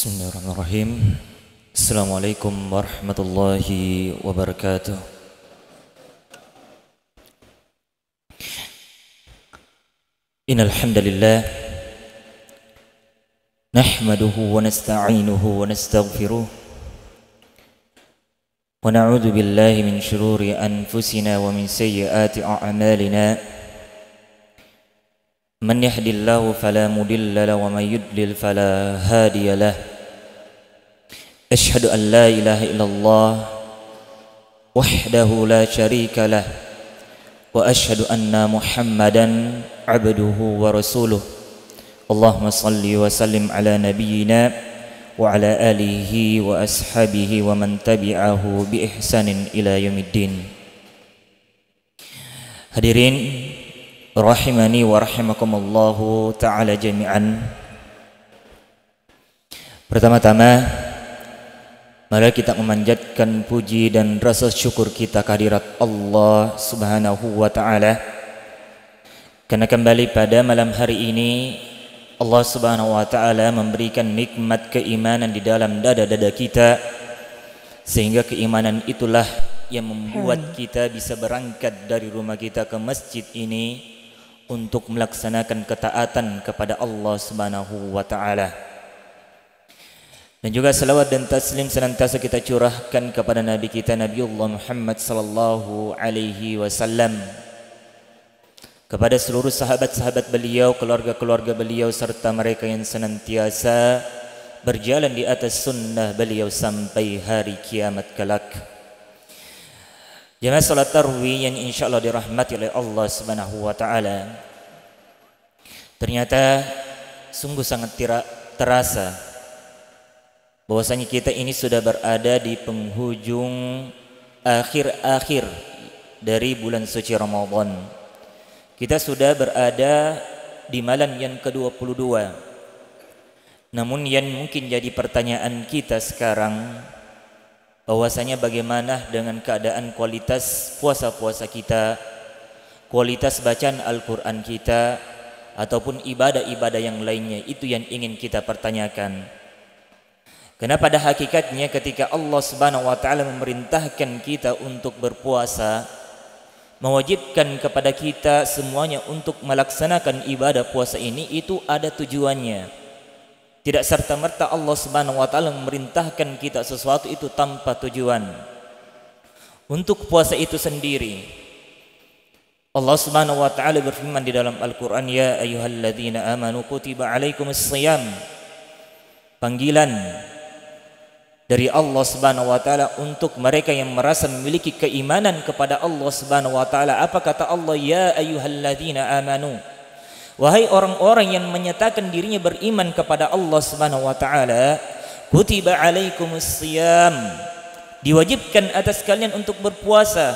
Bismillahirrahmanirrahim. Assalamualaikum warahmatullahi wabarakatuh. Innal hamdalillah nahmaduhu wa nasta'inuhu wa nastaghfiruh wa na'udzu billahi min shururi anfusina wa min sayyiati a'malina. Man yahdihillahu fala mudilla lahu wa man yudlil fala hadiya lahu. Asyhadu an la ilaha illallah wahdahu la syarika lah wa asyhadu anna Muhammadan abduhu wa rasuluh. Allahumma salli wa sallim ala nabiyyina wa ala alihi wa ashabihi wa man tabi'ahu bi ihsanin ila yaumiddin. Hadirin rahimani wa rahimakumullahu ta'ala jami'an. Pertama-tama mari kita memanjatkan puji dan rasa syukur kita kehadirat Allah Subhanahu wa ta'ala, karena kembali pada malam hari ini Allah Subhanahu wa ta'ala memberikan nikmat keimanan di dalam dada-dada kita, sehingga keimanan itulah yang membuat kita bisa berangkat dari rumah kita ke masjid ini untuk melaksanakan ketaatan kepada Allah Subhanahu wa ta'ala. Dan juga salawat dan taslim senantiasa kita curahkan kepada Nabi kita Nabiullah Muhammad sallallahu alaihi wasallam, kepada seluruh sahabat-sahabat beliau, keluarga-keluarga beliau, serta mereka yang senantiasa berjalan di atas sunnah beliau sampai hari kiamat kelak. Jemaah salat tarawih yang insyaallah dirahmati oleh Allah Subhanahu wa taala. Ternyata sungguh sangat terasa bahwasanya kita ini sudah berada di penghujung akhir-akhir dari bulan suci Ramadan. Kita sudah berada di malam yang ke-22. Namun yang mungkin jadi pertanyaan kita sekarang, bahwasanya bagaimana dengan keadaan kualitas puasa-puasa kita, kualitas bacaan Al-Quran kita, ataupun ibadah-ibadah yang lainnya. Itu yang ingin kita pertanyakan. Karena pada hakikatnya ketika Allah Subhanahu wa ta'ala memerintahkan kita untuk berpuasa, mewajibkan kepada kita semuanya untuk melaksanakan ibadah puasa ini, itu ada tujuannya. Tidak serta-merta Allah Subhanahu wa ta'ala memerintahkan kita sesuatu itu tanpa tujuan. Untuk puasa itu sendiri, Allah Subhanahu wa ta'ala berfirman di dalam Al-Quran, ya ayyuhalladzina amanu kutiba alaikumus-shiyam. Panggilan dari Allah Subhanahu wa ta'ala untuk mereka yang merasa memiliki keimanan kepada Allah Subhanahu wa ta'ala. Apa kata Allah? Ya ayyuhalladzina amanu. Wahai orang-orang yang menyatakan dirinya beriman kepada Allah Subhanahu wa ta'ala, kutiba alaikumus-shiyam, diwajibkan atas kalian untuk berpuasa,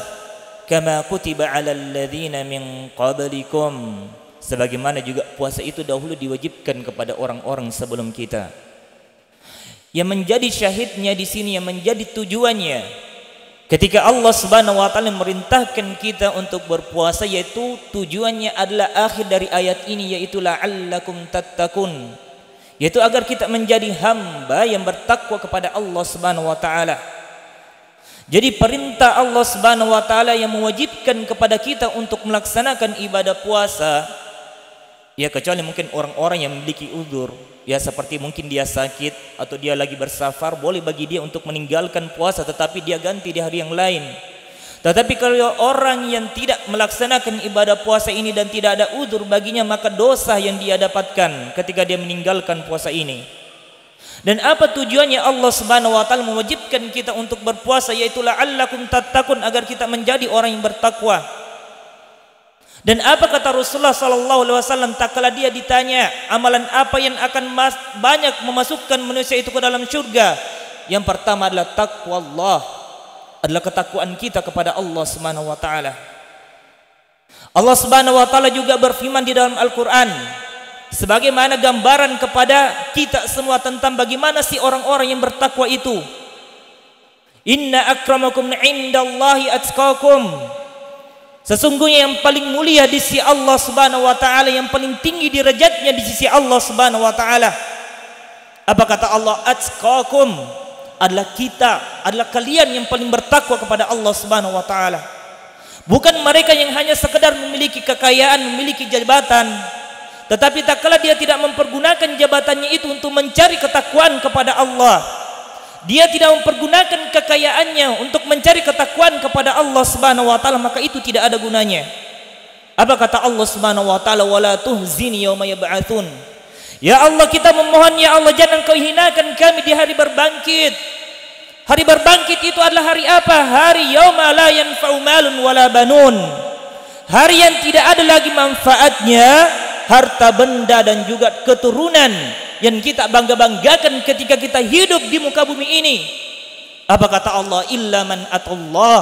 kama kutiba alal ladzina min qablikum, sebagaimana juga puasa itu dahulu diwajibkan kepada orang-orang sebelum kita. Yang menjadi syahidnya di sini, yang menjadi tujuannya ketika Allah Subhanahu wa ta'ala merintahkan kita untuk berpuasa, yaitu tujuannya adalah akhir dari ayat ini, yaitu la'allakum tattaqun, yaitu agar kita menjadi hamba yang bertakwa kepada Allah Subhanahu wa ta'ala. Jadi perintah Allah Subhanahu wa ta'ala yang mewajibkan kepada kita untuk melaksanakan ibadah puasa, ya kecuali mungkin orang-orang yang memiliki uzur, ya seperti mungkin dia sakit atau dia lagi bersafar, boleh bagi dia untuk meninggalkan puasa tetapi dia ganti di hari yang lain. Tetapi kalau orang yang tidak melaksanakan ibadah puasa ini dan tidak ada uzur baginya, maka dosa yang dia dapatkan ketika dia meninggalkan puasa ini. Dan apa tujuannya Allah Subhanahu wa ta'ala mewajibkan kita untuk berpuasa, yaitu la'allakum tattaqun, agar kita menjadi orang yang bertakwa. Dan apa kata Rasulullah sallallahu alaihi wasallam tatkala dia ditanya amalan apa yang akan banyak memasukkan manusia itu ke dalam surga? Yang pertama adalah takwa Allah, adalah ketakwaan kita kepada Allah Subhanahu wa taala. Allah Subhanahu wa taala juga berfirman di dalam Al-Qur'an sebagaimana gambaran kepada kita semua tentang bagaimana si orang-orang yang bertakwa itu. Inna akramakum indallahi atqakum. Sesungguhnya yang paling mulia di sisi Allah Subhanahu wa taala, yang paling tinggi derajatnya di sisi Allah Subhanahu wa taala Apa kata Allah? Atqakum, adalah kita, adalah kalian yang paling bertakwa kepada Allah Subhanahu wa taala. Bukan mereka yang hanya sekedar memiliki kekayaan, memiliki jabatan, tetapi tak kala dia tidak mempergunakan jabatannya itu untuk mencari ketakwaan kepada Allah. Dia tidak mempergunakan kekayaannya untuk mencari ketakwaan kepada Allah Subhanahu wa taala, maka itu tidak ada gunanya. Apa kata Allah Subhanahu wa taala? Wala tuhzini yauma yab'atsun. Ya Allah, kita memohon, ya Allah, jangan kau hinakan kami di hari berbangkit. Hari berbangkit itu adalah hari apa? Hari yauma la yanfa'u malun wala banun. Hari yang tidak ada lagi manfaatnya harta benda dan juga keturunan yang kita bangga-banggakan ketika kita hidup di muka bumi ini. Apa kata Allah? Illa man atallah,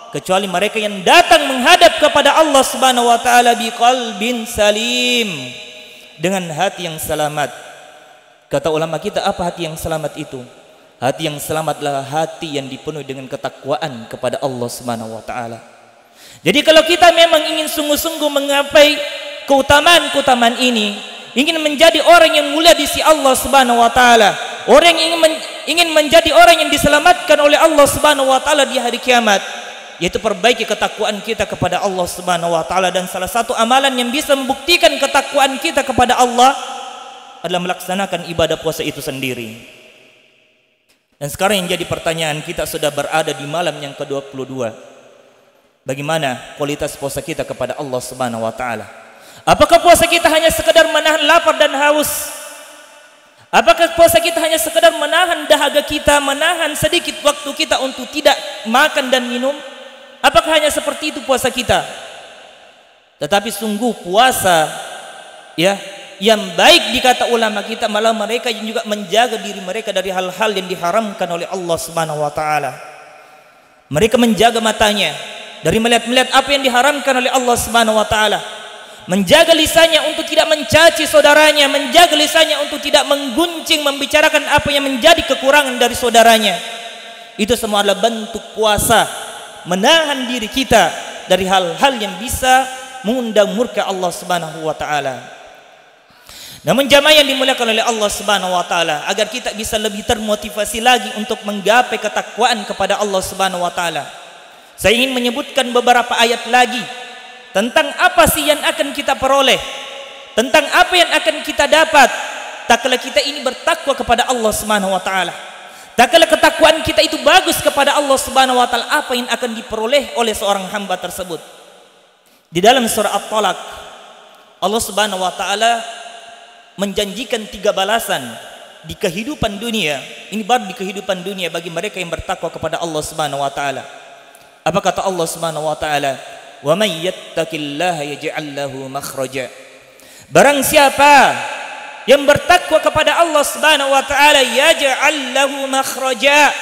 kecuali mereka yang datang menghadap kepada Allah Subhanahu wa taala biqalbin salim, dengan hati yang selamat. Kata ulama kita, apa hati yang selamat itu? Hati yang selamat adalah hati yang dipenuhi dengan ketakwaan kepada Allah Subhanahu wa taala. Jadi kalau kita memang ingin sungguh-sungguh menggapai keutamaan-keutamaan ini, ingin menjadi orang yang mulia di sisi Allah Subhanahu wa taala, orang yang ingin menjadi orang yang diselamatkan oleh Allah Subhanahu wa taala di hari kiamat, yaitu perbaiki ketakwaan kita kepada Allah Subhanahu wa taala. Dan salah satu amalan yang bisa membuktikan ketakwaan kita kepada Allah adalah melaksanakan ibadah puasa itu sendiri. Dan sekarang yang jadi pertanyaan, kita sudah berada di malam yang ke-22. Bagaimana kualitas puasa kita kepada Allah Subhanahu wa taala? Apakah puasa kita hanya sekedar menahan lapar dan haus? Apakah puasa kita hanya sekedar menahan dahaga kita, menahan sedikit waktu kita untuk tidak makan dan minum? Apakah hanya seperti itu puasa kita? Tetapi sungguh puasa ya yang baik dikata ulama kita malah mereka yang juga menjaga diri mereka dari hal-hal yang diharamkan oleh Allah Subhanahu wa taala. Mereka menjaga matanya dari melihat-melihat apa yang diharamkan oleh Allah Subhanahu wa taala. Menjaga lisannya untuk tidak mencaci saudaranya, menjaga lisannya untuk tidak mengguncing membicarakan apa yang menjadi kekurangan dari saudaranya. Itu semua adalah bentuk puasa, menahan diri kita dari hal-hal yang bisa mengundang murka Allah Subhanahu wa taala. Namun jamaah yang dimuliakan oleh Allah Subhanahu wa taala, agar kita bisa lebih termotivasi lagi untuk menggapai ketakwaan kepada Allah Subhanahu wa taala, saya ingin menyebutkan beberapa ayat lagi tentang apa sih yang akan kita peroleh, tentang apa yang akan kita dapat tak kala kita ini bertakwa kepada Allah Subhanahu wa taala. Tak kala ketakwaan kita itu bagus kepada Allah Subhanahu wa taala, apa yang akan diperoleh oleh seorang hamba tersebut. Di dalam surah At-Talaq, Allah Subhanahu wa taala menjanjikan 3 balasan di kehidupan dunia. Ini baru di kehidupan dunia bagi mereka yang bertakwa kepada Allah Subhanahu wa taala. Apa kata Allah Subhanahu wa taala? Wa may yattaqillaha yaj'al lahu makhraja. Barang siapa yang bertakwa kepada Allah Subhanahu wa taala, yaj'al lahu makhraja,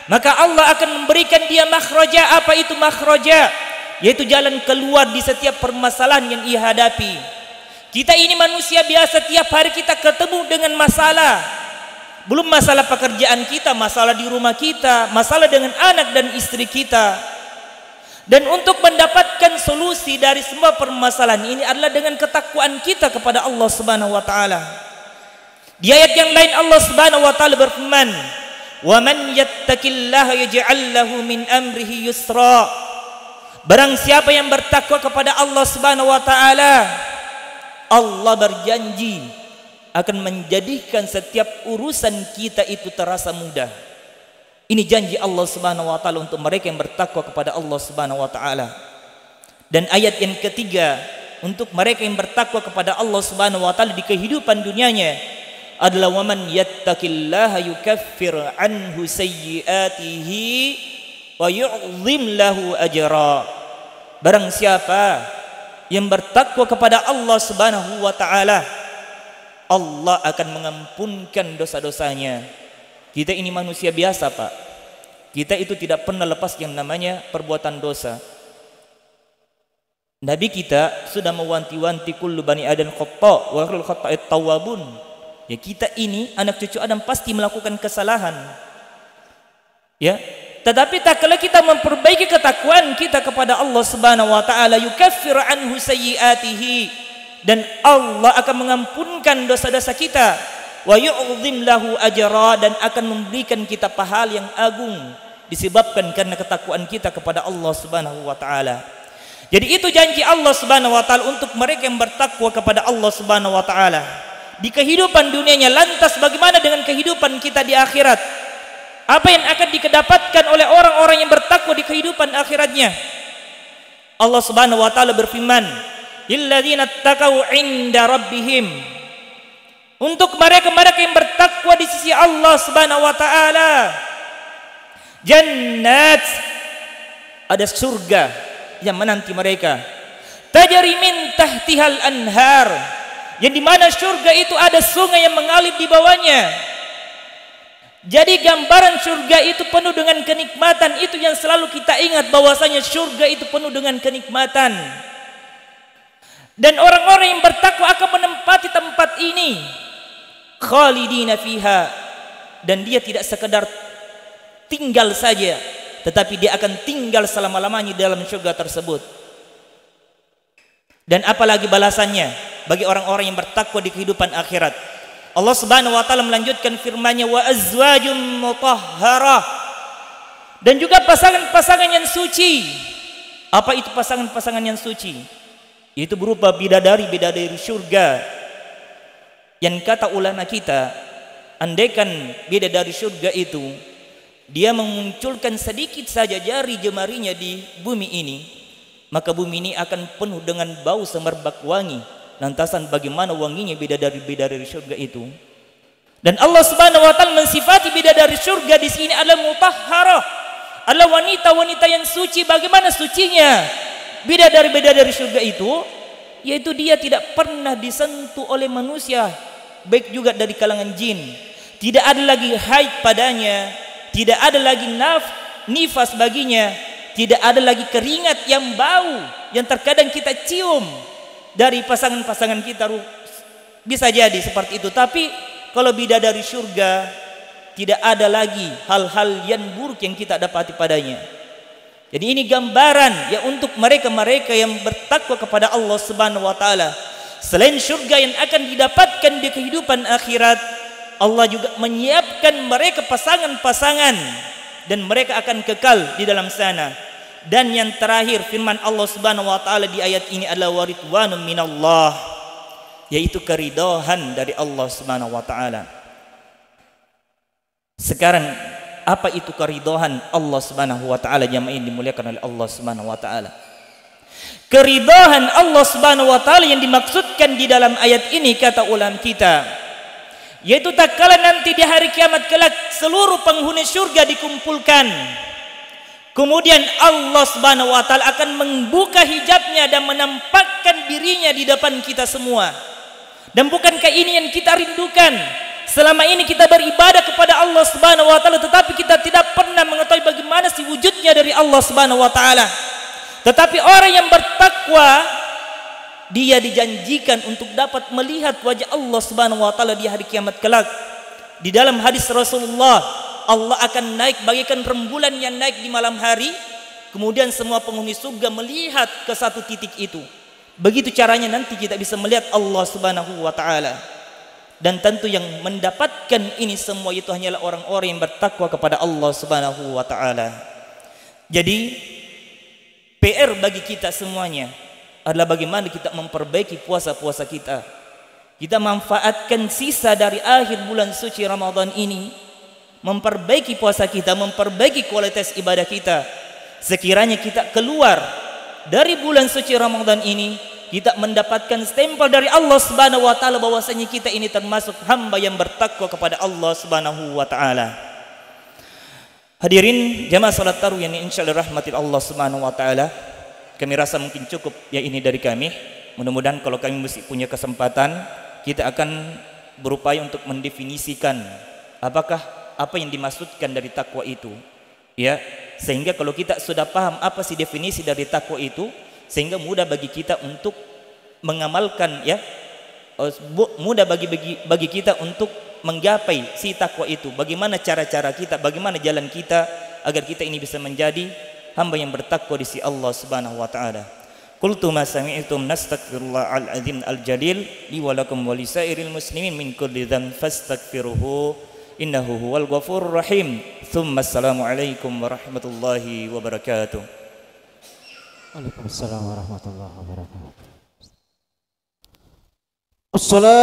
maka Allah akan memberikan dia makhraja. Apa itu makhraja? Yaitu jalan keluar di setiap permasalahan yang ia hadapi. Kita ini manusia biasa, tiap hari kita ketemu dengan masalah. Belum masalah pekerjaan kita, masalah di rumah kita, masalah dengan anak dan istri kita. Dan untuk mendapatkan solusi dari semua permasalahan ini adalah dengan ketakwaan kita kepada Allah Subhanahu wa taala. Di ayat yang lain Allah Subhanahu wa taala berfirman, "Wa man yattaqillaha yaj'al lahu min amrihi yusra." Barang siapa yang bertakwa kepada Allah Subhanahu wa taala, Allah berjanji akan menjadikan setiap urusan kita itu terasa mudah. Ini janji Allah Subhanahu wa taala untuk mereka yang bertakwa kepada Allah Subhanahu wa taala. Dan ayat yang ketiga untuk mereka yang bertakwa kepada Allah Subhanahu wa taala di kehidupan dunianya adalah waman yattaqillaha yukaffir anhu sayyiatihi wa yu'zim lahu ajra. Barang siapa yang bertakwa kepada Allah Subhanahu wa taala, Allah akan mengampunkan dosa-dosanya. Kita ini manusia biasa, Pak. Kita itu tidak pernah lepas yang namanya perbuatan dosa. Nabi kita sudah mewanti-wanti kullu bani adam khata' wa khairul khata'it tawwabun. Ya, kita ini anak cucu Adam pasti melakukan kesalahan. Ya, tetapi tak kala kita memperbaiki ketakwaan kita kepada Allah Subhanahu wa taala, yukaffir anhu sayyiatihi, dan Allah akan mengampunkan dosa-dosa kita. wa yu'zim lahu ajra, dan akan memberikan kita pahala yang agung disebabkan karena ketakwaan kita kepada Allah Subhanahu wa taala. Jadi itu janji Allah Subhanahu wa taala untuk mereka yang bertakwa kepada Allah Subhanahu wa taala di kehidupan dunianya. Lantas bagaimana dengan kehidupan kita di akhirat? Apa yang akan didapatkan oleh orang-orang yang bertakwa di kehidupan akhiratnya? Allah Subhanahu wa taala berfirman, "Lilladzina taqaw 'inda rabbihim." Untuk mereka-mereka yang bertakwa di sisi Allah Subhanahu wa taala, jannat, ada surga yang menanti mereka. Tajri min tahtihal anhar, yang dimana surga itu ada sungai yang mengalir di bawahnya. Jadi gambaran surga itu penuh dengan kenikmatan. Itu yang selalu kita ingat, bahwasanya surga itu penuh dengan kenikmatan. Dan orang-orang yang bertakwa akan menempati tempat ini khalidina fiha, dan dia tidak sekedar tinggal saja, tetapi dia akan tinggal selama-lamanya dalam surga tersebut. Dan apalagi balasannya bagi orang-orang yang bertakwa di kehidupan akhirat. Allah Subhanahu wa taala melanjutkan firman-Nya, wa azwajum mutahharah, dan juga pasangan-pasangan yang suci. Apa itu pasangan-pasangan yang suci? Itu berupa bidadari-bidadari surga. Yang kata ulama kita, andaikan bidadari surga itu dia memunculkan sedikit saja jari jemarinya di bumi ini, maka bumi ini akan penuh dengan bau semerbak wangi. Lantasan bagaimana wanginya bidadari-bidadari surga itu. Dan Allah Subhanahu wa taala mensifati bidadari surga di sini adalah mutahharah, adalah wanita-wanita yang suci. Bagaimana sucinya bidadari-bidadari surga itu? Yaitu dia tidak pernah disentuh oleh manusia, baik juga dari kalangan jin. Tidak ada lagi haid padanya, tidak ada lagi nifas baginya, tidak ada lagi keringat yang bau yang terkadang kita cium dari pasangan-pasangan kita. Bisa jadi seperti itu. Tapi kalau bidadari surga, tidak ada lagi hal-hal yang buruk yang kita dapati padanya. Jadi ini gambaran ya untuk mereka-mereka yang bertakwa kepada Allah Subhanahu wa taala. Selain surga yang akan didapatkan di kehidupan akhirat, Allah juga menyiapkan mereka pasangan-pasangan, dan mereka akan kekal di dalam sana. Dan yang terakhir, firman Allah Subhanahu wa taala di ayat ini adalah waridwanun minallah, yaitu keridhaan dari Allah Subhanahu wa taala. Sekarang apa itu keridhaan Allah Subhanahu wa taala? Jamaah yang dimuliakan oleh Allah Subhanahu wa taala. Keridhaan Allah Subhanahu wa taala yang dimaksudkan di dalam ayat ini, kata ulama kita, yaitu tak kala nanti di hari kiamat kelak seluruh penghuni surga dikumpulkan. Kemudian Allah Subhanahu wa taala akan membuka hijabnya dan menampakkan dirinya di depan kita semua. Dan bukankah ini yang kita rindukan? Selama ini kita beribadah kepada Allah Subhanahu wa taala, tetapi kita tidak pernah mengetahui bagaimana si wujudnya dari Allah Subhanahu wa taala. Tetapi orang yang bertakwa, dia dijanjikan untuk dapat melihat wajah Allah Subhanahu wa taala di hari kiamat kelak. Di dalam hadis Rasulullah, Allah akan naik bagaikan rembulan yang naik di malam hari. Kemudian semua penghuni surga melihat ke satu titik itu. Begitu caranya nanti kita bisa melihat Allah Subhanahu wa taala. Dan tentu yang mendapatkan ini semua itu hanyalah orang-orang yang bertakwa kepada Allah Subhanahu wa taala. Jadi PR bagi kita semuanya adalah bagaimana kita memperbaiki puasa-puasa kita. Kita manfaatkan sisa dari akhir bulan suci Ramadan ini, memperbaiki puasa kita, memperbaiki kualitas ibadah kita. Sekiranya kita keluar dari bulan suci Ramadan ini, kita mendapatkan stempel dari Allah Subhanahu wa taala bahwasanya kita ini termasuk hamba yang bertakwa kepada Allah Subhanahu wa taala. Hadirin jamaah salat tarawih yang insyaallah rahmatil Allah Subhanahu wa taala. Kami rasa mungkin cukup ya ini dari kami. Mudah-mudahan kalau kami masih punya kesempatan, kita akan berupaya untuk mendefinisikan apakah apa yang dimaksudkan dari takwa itu. Ya, sehingga kalau kita sudah paham apa sih definisi dari takwa itu, sehingga mudah bagi kita untuk mengamalkan, ya, mudah bagi kita untuk menggapai si takwa itu. Bagaimana cara-cara kita, bagaimana jalan kita agar kita ini bisa menjadi hamba yang bertakwa di sisi Allah Subhanahu wa taala. Qultu ma sami'tum nastaghfirullah al-azim al-jalil li wa lakum wa lisairil muslimin min kulli dhanbin fastaghfiruhu innahu huwal ghafurur rahim. Tsumma assalamu alaikum warahmatullahi wabarakatuh. Waalaikumsalam warahmatullahi wabarakatuh. Assalam